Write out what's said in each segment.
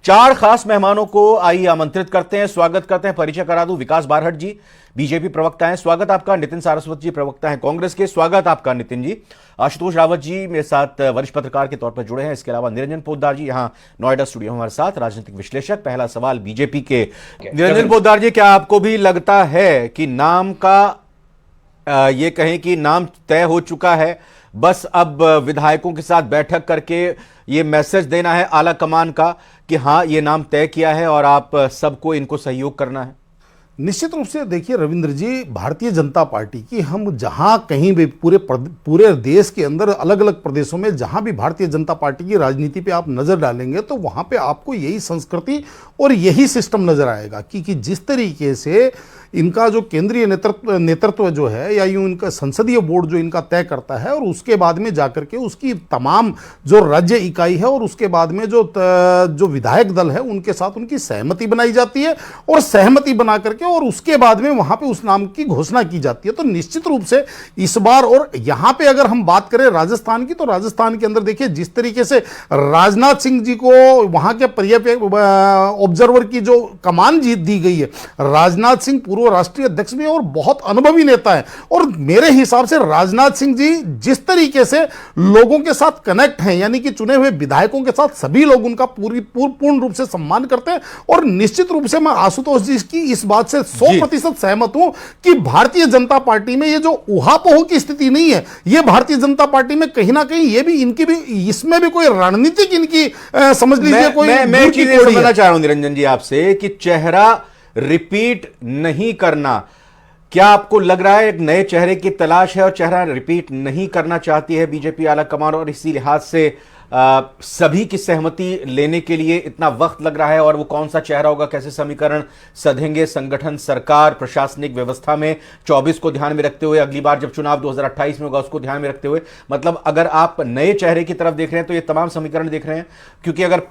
चार खास मेहमानों को आइए आमंत्रित करते हैं, स्वागत करते हैं। परिचय करा दूं, विकास बारहट जी बीजेपी प्रवक्ता हैं, स्वागत आपका। नितिन सारस्वत जी प्रवक्ता हैं कांग्रेस के, स्वागत आपका नितिन जी। आशुतोष रावत जी मेरे साथ वरिष्ठ पत्रकार के तौर पर जुड़े हैं। इसके अलावा निरंजन पोद्दार जी यहाँ नोएडा स्टूडियो हमारे साथ, राजनीतिक विश्लेषक। पहला सवाल बीजेपी के निरंजन पोद्दार जी, क्या आपको भी लगता है कि नाम का ये कहें कि नाम तय हो चुका है, बस अब विधायकों के साथ बैठक करके ये मैसेज देना है आला कमान का कि हाँ ये नाम तय किया है और आप सबको इनको सहयोग करना है? निश्चित रूप से देखिए रविंद्र जी, भारतीय जनता पार्टी की हम जहां कहीं भी पूरे देश के अंदर अलग अलग प्रदेशों में जहां भी भारतीय जनता पार्टी की राजनीति पे आप नजर डालेंगे तो वहां पे आपको यही संस्कृति और यही सिस्टम नजर आएगा कि जिस तरीके से इनका जो केंद्रीय नेतृत्व जो है या यूं इनका संसदीय बोर्ड जो इनका तय करता है और उसके बाद में जाकर के उसकी तमाम जो राज्य इकाई है और उसके बाद में जो विधायक दल है उनके साथ उनकी सहमति बनाई जाती है और सहमति बना करके और उसके बाद में वहां पे उस नाम की घोषणा की जाती है। तो निश्चित रूप से इस बार, और यहां पे अगर हम बात करें राजस्थान की, तो राजस्थान के अंदर देखिए जिस तरीके से राजनाथ सिंह जी को वहां के ऑब्जर्वर की जो कमान जीत दी गई है, राजनाथ सिंह पूर्व राष्ट्रीय अध्यक्ष भी और बहुत अनुभवी नेता है और मेरे हिसाब से राजनाथ सिंह जी जिस तरीके से लोगों के साथ कनेक्ट हैं, यानी कि चुने हुए विधायकों के साथ सभी लोग उनका पूर्ण रूप से सम्मान करते हैं और निश्चित रूप से मैं आशुतोष जी की इस बात से 100% सहमत हूं कि भारतीय जनता पार्टी में ये जो उहापोह की स्थिति नहीं है, ये भारतीय जनता पार्टी में कहीं ना कहीं ये भी इनकी भी इसमें भी कोई रणनीतिक इनकी समझ लीजिए कोई मैं चीजें समझना चाह रहा हूं निरंजन जी आपसे कि चेहरा रिपीट नहीं करना, क्या आपको लग रहा है एक नए चेहरे की तलाश है और चेहरा रिपीट नहीं करना चाहती है बीजेपी आला कमान और इसी लिहाज से सभी की सहमति लेने के लिए इतना वक्त लग रहा है? और वो कौन सा चेहरा होगा, कैसे समीकरण सधेंगे संगठन, सरकार, प्रशासनिक व्यवस्था में 24 को ध्यान में रखते हुए, अगली बार जब चुनाव 2028 में होगा उसको ध्यान में रखते हुए? मतलब अगर आप नए चेहरे की तरफ देख रहे हैं तो ये तमाम समीकरण देख रहे हैं, क्योंकि अगर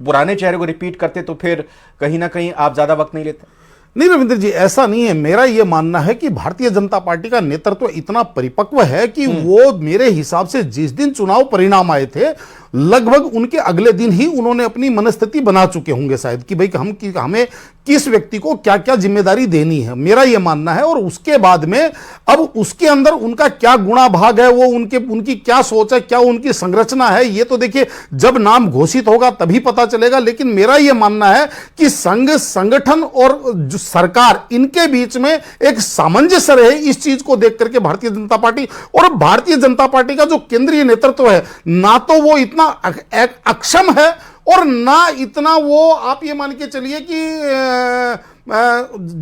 पुराने चेहरे को रिपीट करते तो फिर कहीं ना कहीं आप ज्यादा वक्त नहीं लेते। नहीं रविंद्र जी, ऐसा नहीं है। मेरा यह मानना है कि भारतीय जनता पार्टी का नेतृत्व इतना परिपक्व है कि वो मेरे हिसाब से जिस दिन चुनाव परिणाम आए थे लगभग उनके अगले दिन ही उन्होंने अपनी मनस्थिति बना चुके होंगे शायद कि भाई हमें किस व्यक्ति को क्या क्या जिम्मेदारी देनी है, मेरा यह मानना है। और उसके बाद में अब उसके अंदर उनका क्या गुणा भाग है, वो उनकी क्या सोच है, क्या उनकी संरचना है, ये तो देखिए जब नाम घोषित होगा तभी पता चलेगा। लेकिन मेरा यह मानना है कि संगठन और जो सरकार, इनके बीच में एक सामंजस्य रहे, इस चीज को देख करके भारतीय जनता पार्टी और भारतीय जनता पार्टी का जो केंद्रीय नेतृत्व है, ना तो वो इतना अक्षम है और ना इतना वो आप ये मान के चलिए कि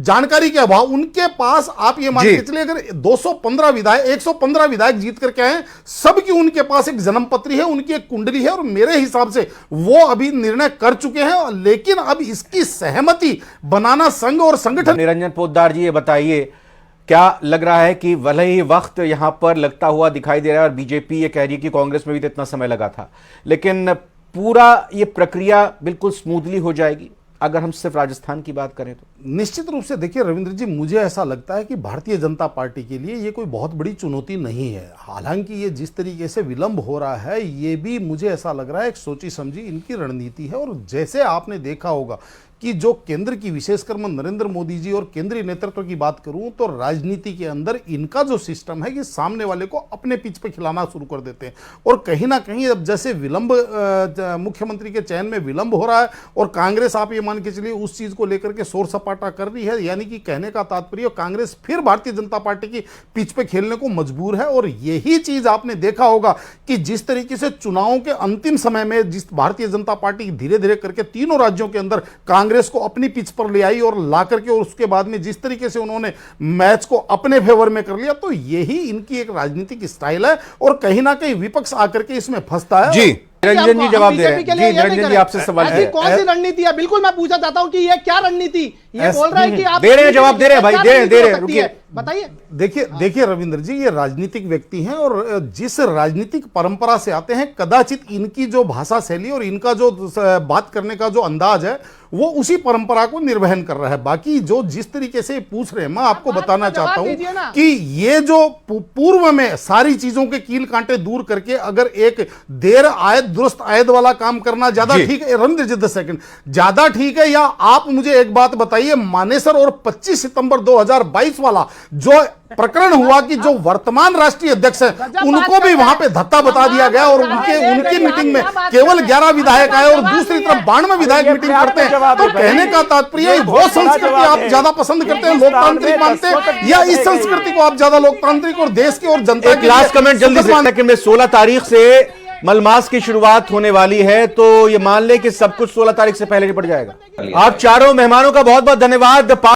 जानकारी के अभाव उनके पास। आप ये मान के चलिए अगर 115 विधायक जीत करके आए, सबकी उनके पास एक जन्म पत्री है, उनकी एक कुंडली है और मेरे हिसाब से वो अभी निर्णय कर चुके हैं। लेकिन अब इसकी सहमति बनाना संघ और संगठन। निरंजन पोद्दार जी ये बताइए, क्या लग रहा है कि भले ही वक्त यहां पर लगता हुआ दिखाई दे रहा है और बीजेपी ये कह रही है कि कांग्रेस में भी तो इतना समय लगा था, लेकिन पूरा ये प्रक्रिया बिल्कुल स्मूथली हो जाएगी अगर हम सिर्फ राजस्थान की बात करें तो? निश्चित रूप से देखिए रविंद्र जी, मुझे ऐसा लगता है कि भारतीय जनता पार्टी के लिए ये कोई बहुत बड़ी चुनौती नहीं है। हालांकि ये जिस तरीके से विलंब हो रहा है, ये भी मुझे ऐसा लग रहा है एक सोची समझी इनकी रणनीति है। और जैसे आपने देखा होगा कि जो केंद्र की, विशेषकर मैं नरेंद्र मोदी जी और केंद्रीय नेतृत्व की बात करूं तो राजनीति के अंदर इनका जो सिस्टम है कि सामने वाले को अपने पिच पे खिलाना शुरू कर देते हैं। और कहीं ना कहीं अब जैसे विलंब, मुख्यमंत्री के चयन में विलंब हो रहा है और कांग्रेस, आप ये मान के चलिए, उस चीज को लेकर के शोर सपाटा कर रही है, यानी कि कहने का तात्पर्य कांग्रेस फिर भारतीय जनता पार्टी की पिच पे खेलने को मजबूर है। और यही चीज आपने देखा होगा कि जिस तरीके से चुनावों के अंतिम समय में जिस भारतीय जनता पार्टी धीरे धीरे करके तीनों राज्यों के अंदर कांग्रेस को अपनी पिच पर ले आई और ला करके, और उसके बाद में जिस तरीके से उन्होंने मैच को अपने फेवर में कर लिया, तो यही इनकी एक राजनीतिक स्टाइल है और कहीं ना कहीं विपक्ष आकर के इसमें फंसता है। जी निरंजन जी जवाब दे रहे हैं। जी निरंजन जी आपसे सवाल है, कौन सी रणनीति है? बिल्कुल मैं पूछना चाहता हूं कि यह क्या रणनीति ये बोल रहा है कि आप दे रहे हैं जवाब, दे रहे हैं भाई, दे रहे हैं, रुकिए। बताइए। देखिए रविंद्र जी, ये राजनीतिक व्यक्ति हैं और जिस राजनीतिक परंपरा से आते हैं, कदाचित इनकी जो भाषा शैली और इनका जो बात करने का जो अंदाज है वो उसी परंपरा को निर्वहन कर रहा है। बाकी जो जिस तरीके से पूछ रहे हैं, मैं आपको बताना चाहता हूं कि ये जो पूर्व में सारी चीजों के कील कांटे दूर करके अगर एक देर आयत दुरुस्त आयत वाला काम करना ज्यादा ठीक है, रविंद्र जी 10 सेकंड, ज्यादा ठीक है, या आप मुझे एक बात बताइए, मानेसर और 25 सितंबर 2022 वाला जो प्रकरण हुआ कि जो वर्तमान राष्ट्रीय अध्यक्ष हैं उनको भी वहां पे धत्ता बता दिया गया और उनकी मीटिंग में केवल 11 विधायक आए और दूसरी तरफ 92 विधायक मीटिंग करते हैं। तो कहने का तात्पर्य वो संस्कृति आप ज्यादा पसंद करते हैं, लोकतांत्रिक मानते हैं, या इस संस्कृति को आप ज्यादा लोकतांत्रिक और देश की और जनता के लास्ट कमेंट जल्दी से में 16 तारीख से मलमास की शुरुआत होने वाली है, तो ये मान ले कि सब कुछ 16 तारीख से पहले निपट जाएगा। आप चारों मेहमानों का बहुत बहुत धन्यवाद।